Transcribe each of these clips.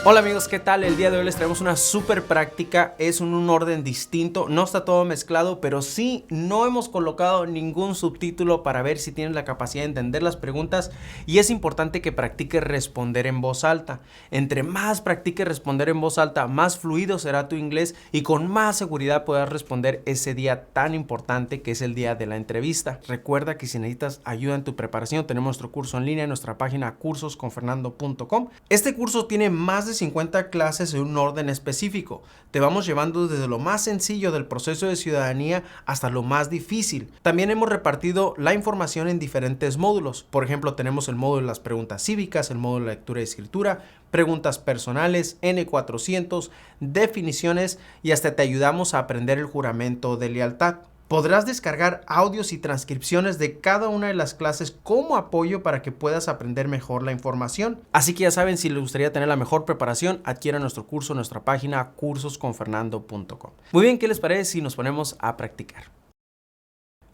Hola amigos, ¿qué tal? El día de hoy les traemos una súper práctica, es en un orden distinto, no está todo mezclado, pero sí no hemos colocado ningún subtítulo para ver si tienes la capacidad de entender las preguntas y es importante que practiques responder en voz alta. Entre más practiques responder en voz alta, más fluido será tu inglés y con más seguridad podrás responder ese día tan importante que es el día de la entrevista. Recuerda que si necesitas ayuda en tu preparación, tenemos nuestro curso en línea en nuestra página cursosconfernando.com. Este curso tiene más de 50 clases en un orden específico. Te vamos llevando desde lo más sencillo del proceso de ciudadanía hasta lo más difícil. También hemos repartido la información en diferentes módulos. Por ejemplo, tenemos el módulo de las preguntas cívicas, el módulo de lectura y escritura, preguntas personales, N400, definiciones y hasta te ayudamos a aprender el juramento de lealtad. Podrás descargar audios y transcripciones de cada una de las clases como apoyo para que puedas aprender mejor la información. Así que ya saben, si les gustaría tener la mejor preparación, adquieran nuestro curso en nuestra página cursosconfernando.com. Muy bien, ¿qué les parece si nos ponemos a practicar?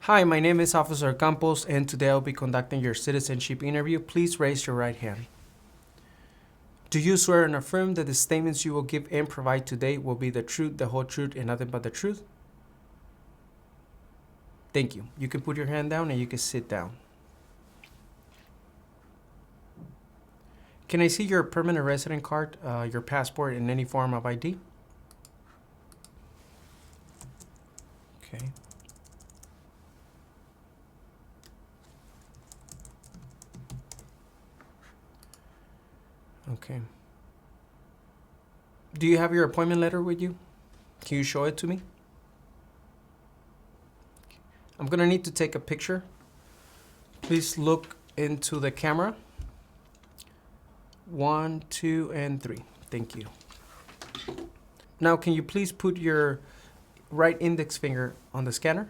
Hi, my name is Officer Campos and today I'll be conducting your citizenship interview. Please raise your right hand. Do you swear and affirm that the statements you will give and provide today will be the truth, the whole truth, and nothing but the truth? Thank you. You can put your hand down and you can sit down. Can I see your permanent resident card, your passport, and any form of ID? Okay. Okay. Do you have your appointment letter with you? Can you show it to me? I'm gonna need to take a picture. Please look into the camera. 1, 2, and 3. Thank you. Now, can you please put your right index finger on the scanner?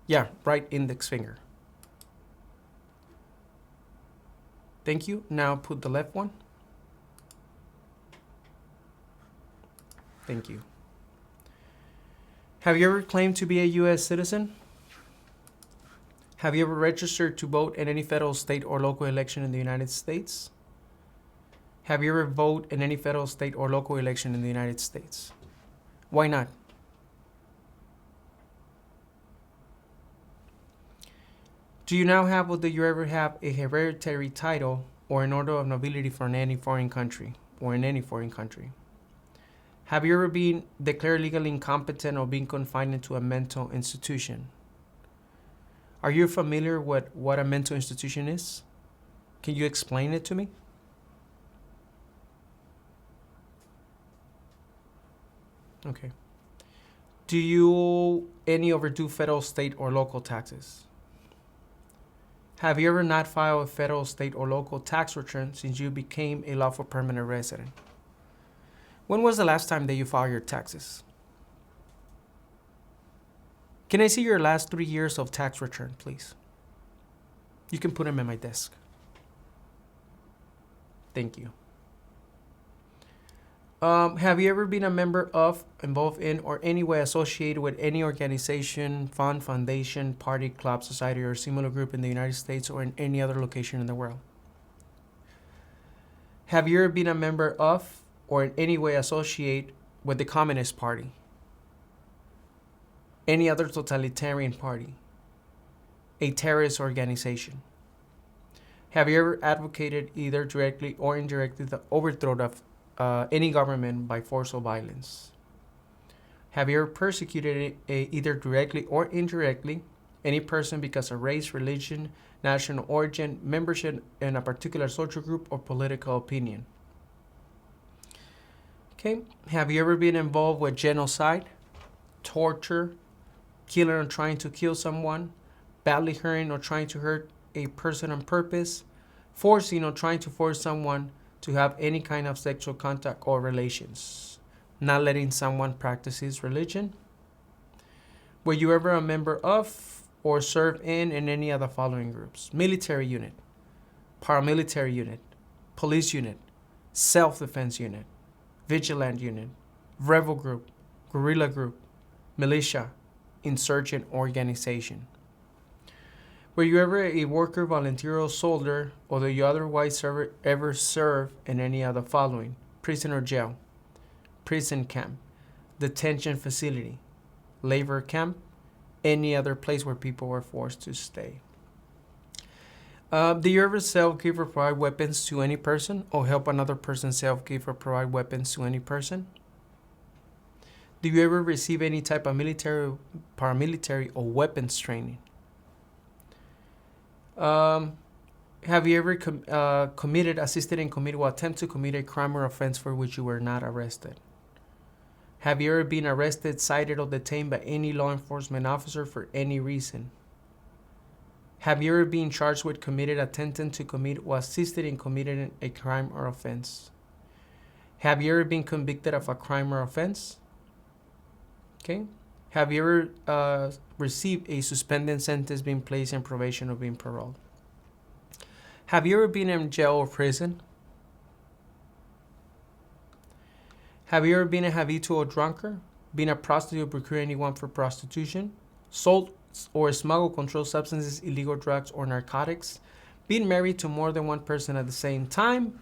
Yeah, right index finger. Thank you. Now put the left one. Thank you. Have you ever claimed to be a U.S. citizen? Have you ever registered to vote in any federal, state, or local election in the United States? Have you ever voted in any federal, state, or local election in the United States? Why not? Do you now have or do you ever have a hereditary title or an order of nobility from any foreign country or in any foreign country? Have you ever been declared legally incompetent or been confined into a mental institution? Are you familiar with what a mental institution is? Can you explain it to me? Okay. Do you owe any overdue federal, state, or local taxes? Have you ever not filed a federal, state, or local tax return since you became a lawful permanent resident? When was the last time that you filed your taxes? Can I see your last 3 years of tax return, please? You can put them at my desk. Thank you. Have you ever been a member of, involved in, or any way associated with any organization, fund, foundation, party, club, society, or similar group in the United States or in any other location in the world? Have you ever been a member of, or in any way associate with the Communist Party? Any other totalitarian party? A terrorist organization? Have you ever advocated either directly or indirectly the overthrow of any government by force or violence? Have you ever persecuted either directly or indirectly any person because of race, religion, national origin, membership in a particular social group, or political opinion? Okay. Have you ever been involved with genocide, torture, killing or trying to kill someone, badly hurting or trying to hurt a person on purpose, forcing or trying to force someone to have any kind of sexual contact or relations, not letting someone practice his religion? Were you ever a member of or served in any of the following groups? Military unit, paramilitary unit, police unit, self-defense unit, vigilant unit, rebel group, guerrilla group, militia, insurgent organization? Were you ever a worker, volunteer, or soldier, or do you otherwise ever serve in any of the following? Prison or jail, prison camp, detention facility, labor camp, any other place where people were forced to stay. Do you ever sell, give, or provide weapons to any person, or help another person sell, give, or provide weapons to any person? Do you ever receive any type of military, paramilitary, or weapons training? Have you ever committed, assisted in committing, or attempt to commit a crime or offense for which you were not arrested? Have you ever been arrested, cited, or detained by any law enforcement officer for any reason? Have you ever been charged with committed, attempting to commit, or assisted in committing a crime or offense? Have you ever been convicted of a crime or offense? Okay. Have you ever received a suspended sentence, been placed in probation, or been paroled? Have you ever been in jail or prison? Have you ever been a habitual drunkard, been a prostitute, or procured anyone for prostitution, sold or smuggled controlled substances, illegal drugs, or narcotics, been married to more than one person at the same time,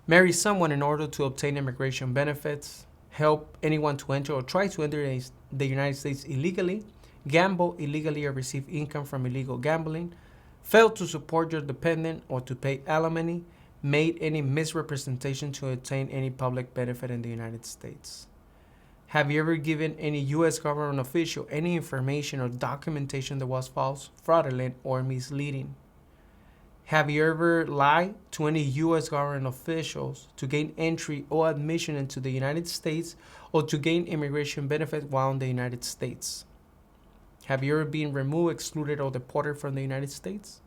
marry someone in order to obtain immigration benefits, help anyone to enter or try to enter the United States illegally, gamble illegally or receive income from illegal gambling, fail to support your dependent or to pay alimony, made any misrepresentation to obtain any public benefit in the United States. Have you ever given any U.S. government official any information or documentation that was false, fraudulent, or misleading? Have you ever lied to any U.S. government officials to gain entry or admission into the United States or to gain immigration benefit while in the United States? Have you ever been removed, excluded, or deported from the United States?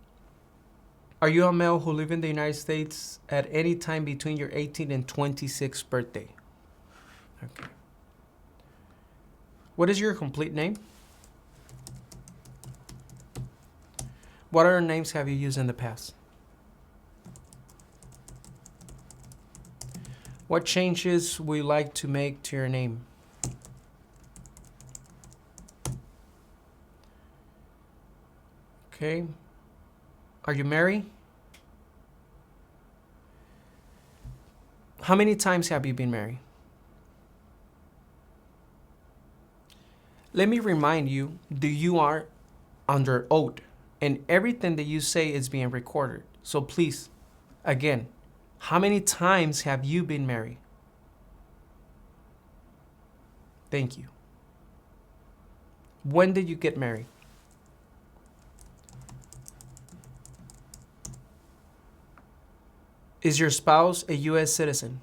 Are you a male who lived in the United States at any time between your 18th and 26th birthday? Okay. What is your complete name? What other names have you used in the past? What changes would you like to make to your name? Okay. Are you married? How many times have you been married? Let me remind you that you are under oath and everything that you say is being recorded. So please, again, how many times have you been married? Thank you. When did you get married? Is your spouse a U.S. citizen?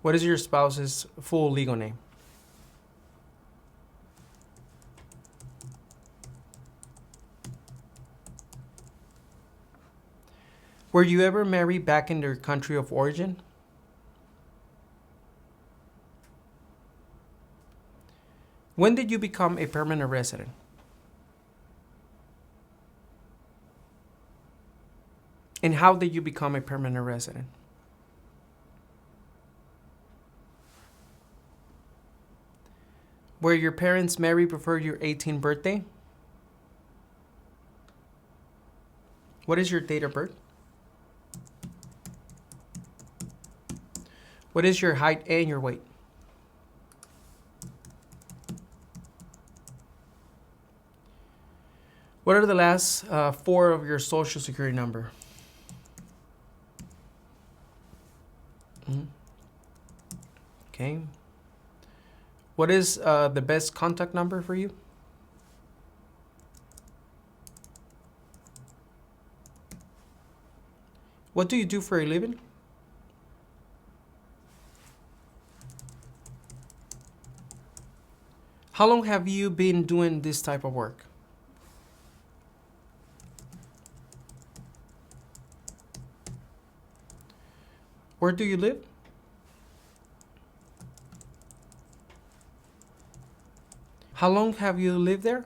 What is your spouse's full legal name? Were you ever married back in your country of origin? When did you become a permanent resident? And how did you become a permanent resident? Were your parents married before your 18th birthday? What is your date of birth? What is your height and your weight? What are the last four of your social security number? Okay. What is the best contact number for you? What do you do for a living? How long have you been doing this type of work? Where do you live? How long have you lived there?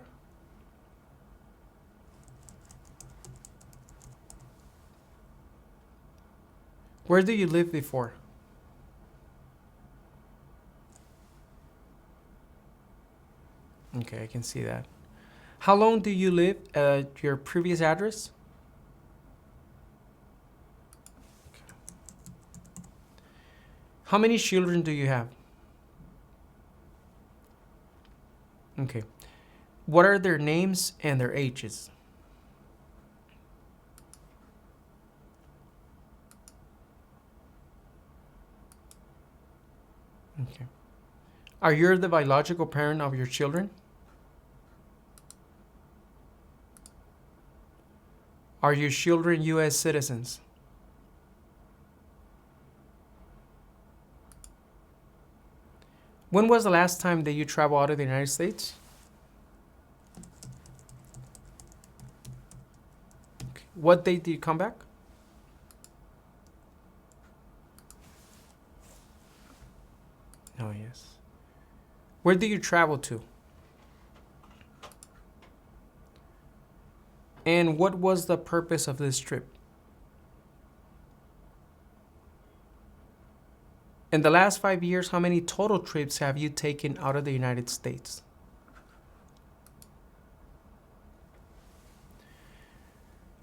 Where did you live before? Okay, I can see that. How long do you live at your previous address? How many children do you have? Okay. What are their names and their ages? Okay. Are you the biological parent of your children? Are your children U.S. citizens? When was the last time that you traveled out of the United States? Okay. What date did you come back? Oh, yes. Where did you travel to? And what was the purpose of this trip? In the last 5 years, how many total trips have you taken out of the United States?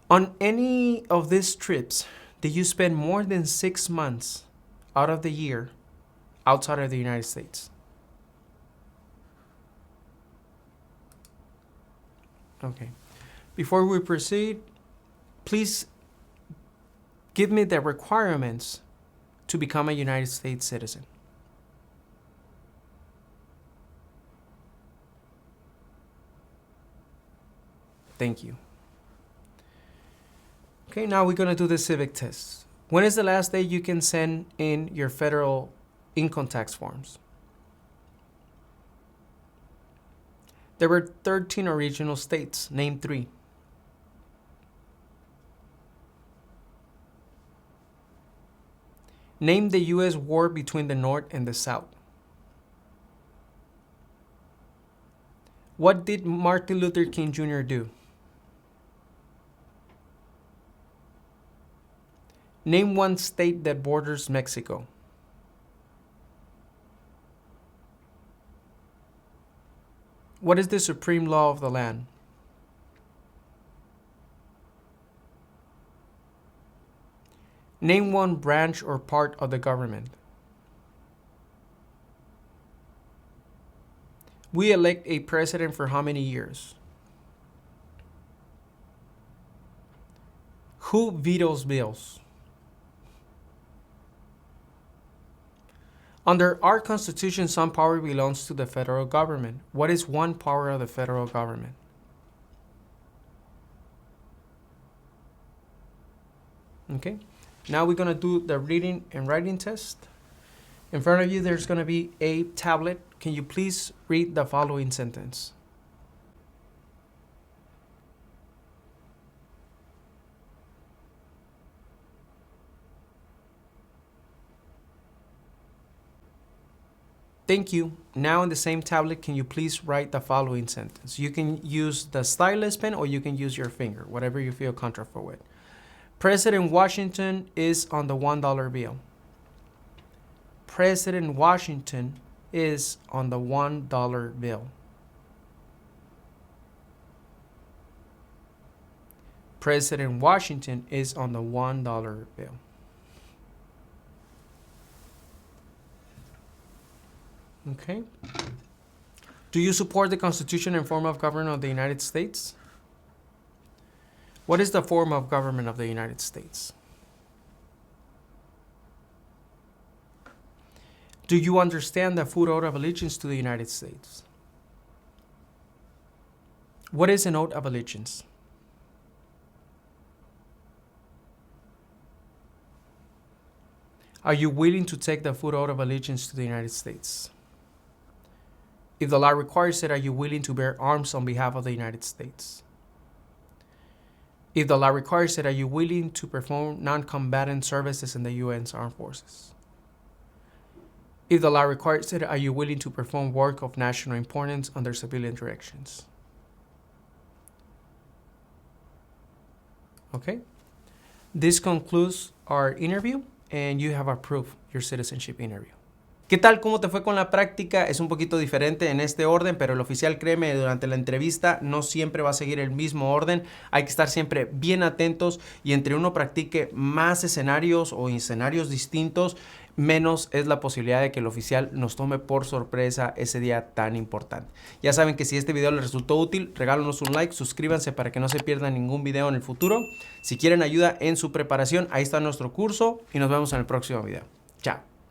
On any of these trips, did you spend more than 6 months out of the year outside of the United States? Okay. Before we proceed, please give me the requirements to become a United States citizen. Thank you. Okay, now we're going to do the civic test. When is the last day you can send in your federal income tax forms? There were 13 original states. Name 3. Name the U.S. war between the North and the South. What did Martin Luther King Jr. do? Name one state that borders Mexico. What is the supreme law of the land? Name one branch or part of the government. We elect a president for how many years? Who vetoes bills? Under our Constitution, some power belongs to the federal government. What is one power of the federal government? Okay, now we're going to do the reading and writing test. In front of you, there's going to be a tablet. Can you please read the following sentence? Thank you. Now in the same tablet, can you please write the following sentence? You can use the stylus pen or you can use your finger, whatever you feel comfortable with. President Washington is on the $1 bill. President Washington is on the $1 bill. President Washington is on the $1 bill. Okay. Do you support the Constitution and form of government of the United States? What is the form of government of the United States? Do you understand the full oath of allegiance to the United States? What is an oath of allegiance? Are you willing to take the full oath of allegiance to the United States? If the law requires it, are you willing to bear arms on behalf of the United States? If the law requires it, are you willing to perform non-combatant services in the U.S. Armed Forces? If the law requires it, are you willing to perform work of national importance under civilian directions? Okay. This concludes our interview, and you have approved your citizenship interview. ¿Qué tal? ¿Cómo te fue con la práctica? Es un poquito diferente en este orden, pero el oficial, créeme, durante la entrevista no siempre va a seguir el mismo orden. Hay que estar siempre bien atentos y entre uno practique más escenarios o escenarios distintos, menos es la posibilidad de que el oficial nos tome por sorpresa ese día tan importante. Ya saben que si este video les resultó útil, regálanos un like, suscríbanse para que no se pierdan ningún video en el futuro. Si quieren ayuda en su preparación, ahí está nuestro curso y nos vemos en el próximo video. Chao.